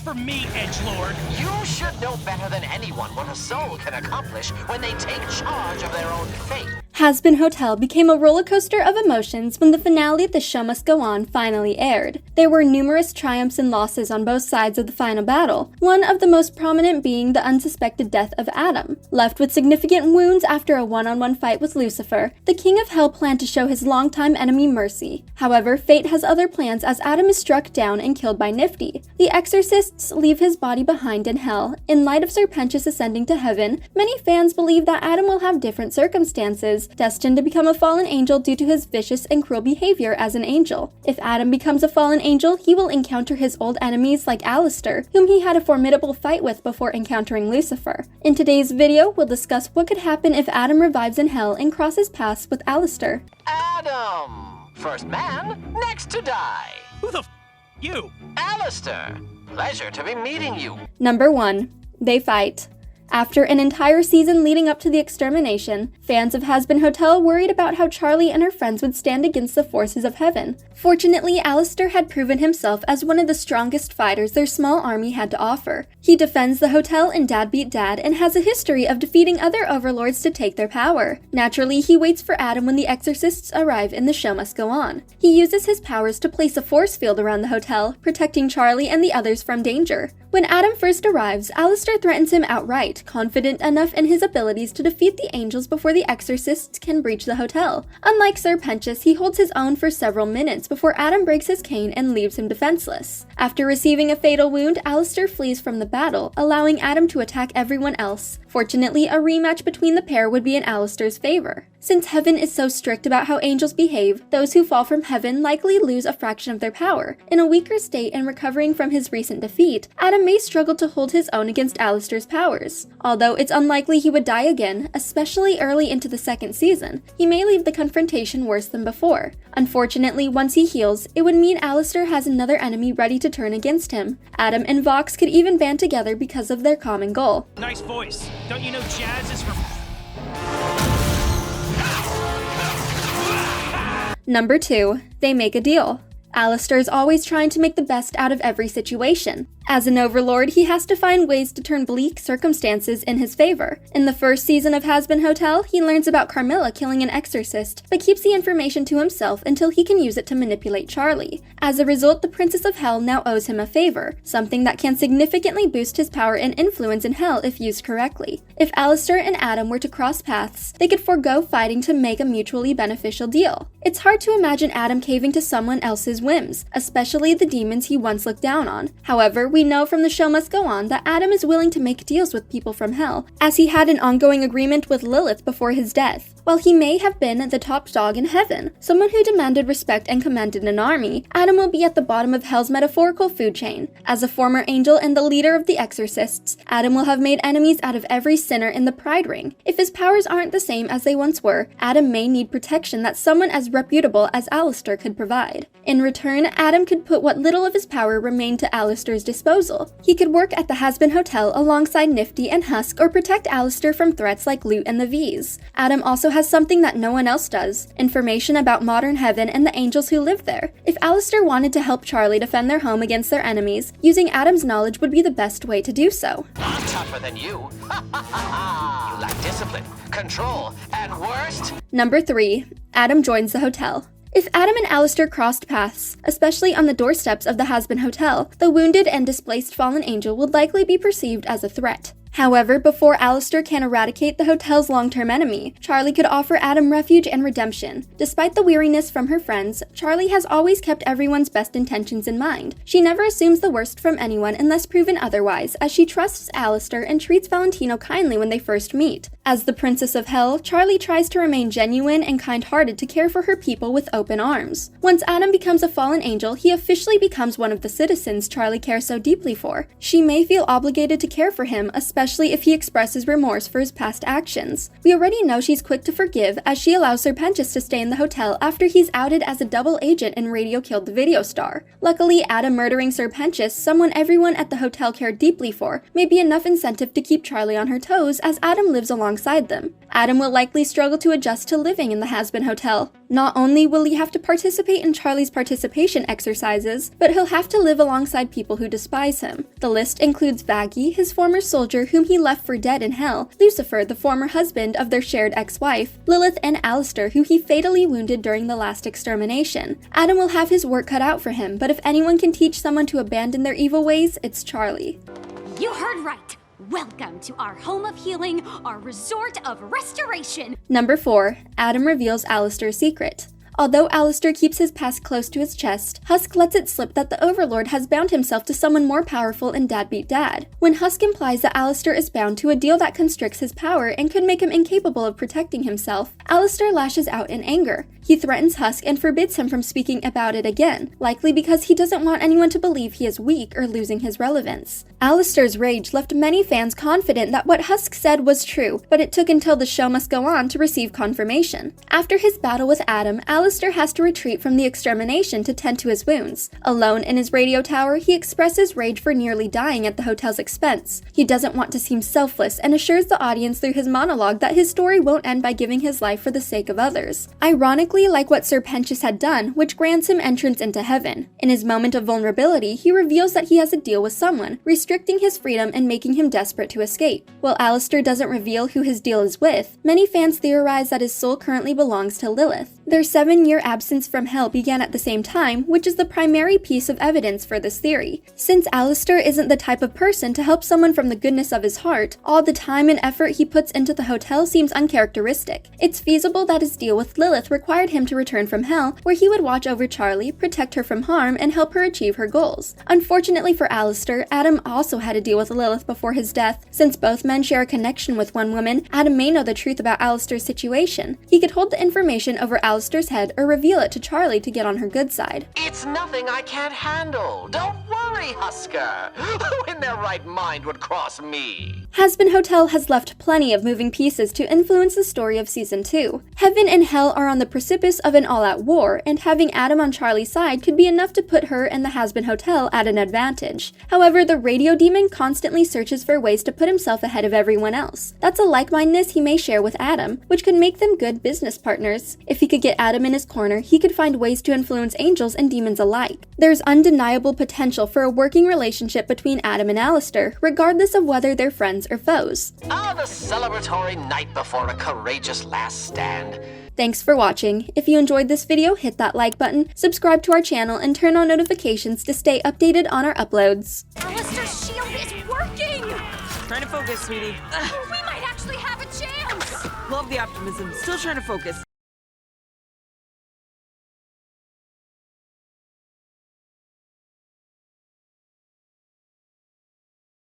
for me, edgelord. You should know better than anyone what a soul can accomplish when they take charge of their own fate. Hazbin Hotel became a roller coaster of emotions when the finale of The Show Must Go On finally aired. There were numerous triumphs and losses on both sides of the final battle, one of the most prominent being the unsuspected death of Adam. Left with significant wounds after a one-on-one fight with Lucifer, the King of Hell planned to show his longtime enemy mercy. However, fate has other plans as Adam is struck down and killed by Niffty. The Exorcists leave his body behind in Hell. In light of Sir Pentious ascending to heaven, many fans believe that Adam will have different circumstances, destined to become a fallen angel due to his vicious and cruel behavior as an angel. If Adam becomes a fallen angel, he will encounter his old enemies like Alastor, whom he had a formidable fight with before encountering Lucifer. In today's video, we'll discuss what could happen if Adam revives in Hell and crosses paths with Alastor. Adam! First man, next to die. Who the you? Alastor! Pleasure to be meeting you. Number 1. They fight. After an entire season leading up to the extermination, fans of Hazbin Hotel worried about how Charlie and her friends would stand against the forces of heaven. Fortunately, Alastor had proven himself as one of the strongest fighters their small army had to offer. He defends the hotel in Dad Beat Dad and has a history of defeating other overlords to take their power. Naturally, he waits for Adam when the Exorcists arrive and the show must go on. He uses his powers to place a force field around the hotel, protecting Charlie and the others from danger. When Adam first arrives, Alastor threatens him outright, confident enough in his abilities to defeat the angels before the Exorcists can breach the hotel. Unlike Sir Pentious, he holds his own for several minutes before Adam breaks his cane and leaves him defenseless. After receiving a fatal wound, Alastor flees from the battle, allowing Adam to attack everyone else. Fortunately, a rematch between the pair would be in Alastor's favor. Since heaven is so strict about how angels behave, those who fall from heaven likely lose a fraction of their power. In a weaker state and recovering from his recent defeat, Adam may struggle to hold his own against Alastor's powers. Although it's unlikely he would die again, especially early into the second season, he may leave the confrontation worse than before. Unfortunately, once he heals, it would mean Alastor has another enemy ready to turn against him. Adam and Vox could even band together because of their common goal. Nice voice. Don't you know jazz is for... Number 2. They make a deal. Alastor is always trying to make the best out of every situation. As an overlord, he has to find ways to turn bleak circumstances in his favor. In the first season of Hazbin Hotel, he learns about Carmilla killing an exorcist, but keeps the information to himself until he can use it to manipulate Charlie. As a result, the Princess of Hell now owes him a favor, something that can significantly boost his power and influence in Hell if used correctly. If Alastor and Adam were to cross paths, they could forego fighting to make a mutually beneficial deal. It's hard to imagine Adam caving to someone else's whims, especially the demons he once looked down on. However, we know from The Show Must Go On that Adam is willing to make deals with people from Hell, as he had an ongoing agreement with Lilith before his death. While he may have been the top dog in heaven, someone who demanded respect and commanded an army, Adam will be at the bottom of Hell's metaphorical food chain. As a former angel and the leader of the Exorcists, Adam will have made enemies out of every sinner in the Pride Ring. If his powers aren't the same as they once were, Adam may need protection that someone as reputable as Alastor could provide. In return, Adam could put what little of his power remained to Alastor's disposal. He could work at the Hazbin Hotel alongside Niffty and Husk or protect Alastor from threats like Loot and the V's. Adam also has something that no one else does: information about modern heaven and the angels who live there. If Alastor wanted to help Charlie defend their home against their enemies, using Adam's knowledge would be the best way to do so. I'm tougher than you. You lack discipline, control, and worst... Number 3. Adam joins the hotel. If Adam and Alastor crossed paths, especially on the doorsteps of the Hazbin Hotel, the wounded and displaced fallen angel would likely be perceived as a threat. However, before Alastor can eradicate the hotel's long-term enemy, Charlie could offer Adam refuge and redemption. Despite the weariness from her friends, Charlie has always kept everyone's best intentions in mind. She never assumes the worst from anyone unless proven otherwise, as she trusts Alastor and treats Valentino kindly when they first meet. As the Princess of Hell, Charlie tries to remain genuine and kind-hearted to care for her people with open arms. Once Adam becomes a fallen angel, he officially becomes one of the citizens Charlie cares so deeply for. She may feel obligated to care for him, especially if he expresses remorse for his past actions. We already know she's quick to forgive, as she allows Sir Pentious to stay in the hotel after he's outed as a double agent and Radio killed the video star. Luckily, Adam murdering Sir Pentious, someone everyone at the hotel cared deeply for, may be enough incentive to keep Charlie on her toes as Adam lives alongside them. Adam will likely struggle to adjust to living in the Hazbin Hotel. Not only will he have to participate in Charlie's participation exercises, but he'll have to live alongside people who despise him. The list includes Vaggie, his former soldier whom he left for dead in hell, Lucifer, the former husband of their shared ex-wife, Lilith, and Alastor, who he fatally wounded during the last extermination. Adam will have his work cut out for him, but if anyone can teach someone to abandon their evil ways, it's Charlie. You heard right. Welcome to our home of healing, our resort of restoration. Number 4. Adam reveals Alastor's secret. Although Alastor keeps his past close to his chest, Husk lets it slip that the Overlord has bound himself to someone more powerful in Dad Beat Dad. When Husk implies that Alastor is bound to a deal that constricts his power and could make him incapable of protecting himself, Alastor lashes out in anger. He threatens Husk and forbids him from speaking about it again, likely because he doesn't want anyone to believe he is weak or losing his relevance. Alastor's rage left many fans confident that what Husk said was true, but it took until the show must go on to receive confirmation. After his battle with Adam, Alastor has to retreat from the extermination to tend to his wounds. Alone in his radio tower, he expresses rage for nearly dying at the hotel's expense. He doesn't want to seem selfless and assures the audience through his monologue that his story won't end by giving his life for the sake of others. Ironically, like what Sir Pentious had done, which grants him entrance into heaven. In his moment of vulnerability, he reveals that he has a deal with someone, restricting his freedom and making him desperate to escape. While Alastor doesn't reveal who his deal is with, many fans theorize that his soul currently belongs to Lilith. Their 7-year absence from hell began at the same time, which is the primary piece of evidence for this theory. Since Alastor isn't the type of person to help someone from the goodness of his heart, all the time and effort he puts into the hotel seems uncharacteristic. It's feasible that his deal with Lilith required him to return from hell, where he would watch over Charlie, protect her from harm, and help her achieve her goals. Unfortunately for Alastor, Adam also had a deal with Lilith before his death. Since both men share a connection with one woman, Adam may know the truth about Alastor's situation. He could hold the information over Alastor's head or reveal it to Charlie to get on her good side. It's nothing I can't handle. Don't worry, Husker. Who in their right mind would cross me? Hazbin Hotel has left plenty of moving pieces to influence the story of Season 2. Heaven and Hell are on the precipice of an all-out war, and having Adam on Charlie's side could be enough to put her and the Hazbin Hotel at an advantage. However, the radio demon constantly searches for ways to put himself ahead of everyone else. That's a like-mindedness he may share with Adam, which could make them good business partners. If he could get Adam in his corner, he could find ways to influence angels and demons alike. There's undeniable potential for a working relationship between Adam and Alastor, regardless of whether they're friends or foes. Ah, the celebratory night before a courageous last stand. Thanks for watching. If you enjoyed this video, hit that like button, subscribe to our channel, and turn on notifications to stay updated on our uploads. Alastor's shield is working! Trying to focus, sweetie. We might actually have a chance! Love the optimism. Still trying to focus.